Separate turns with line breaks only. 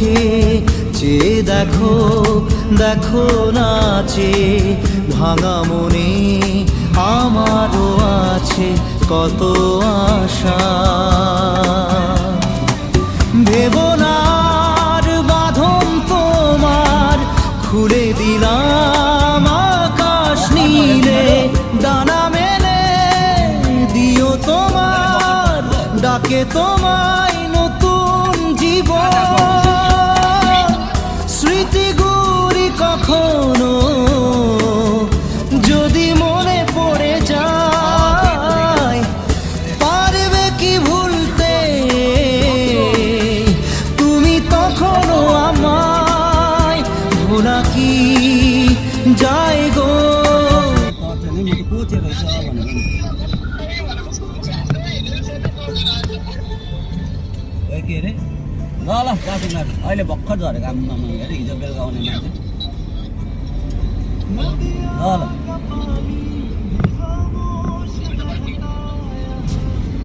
চোখে চেয়ে দেখো, দেখো নাচে ভাঙা মনে আমারও আছে কত আশা। ভেবো না আর বাঁধন তোমার, খুলে দিলাম আকাশ নীলে, ডানা মেলে দিও তোমার ডাকে তোমায় নতুন জীবন। স্মৃতিগুলি কখনো যদি মনে পড়ে যায়, পারবে কি ভুলতে তুমি তখনও আমায়? ভোলা কি যায় গো?
के अरे ल ल जातिङ अहिले भर्खर झरेको आम्मा हिजो बेलुका आउने मान्छे ल ल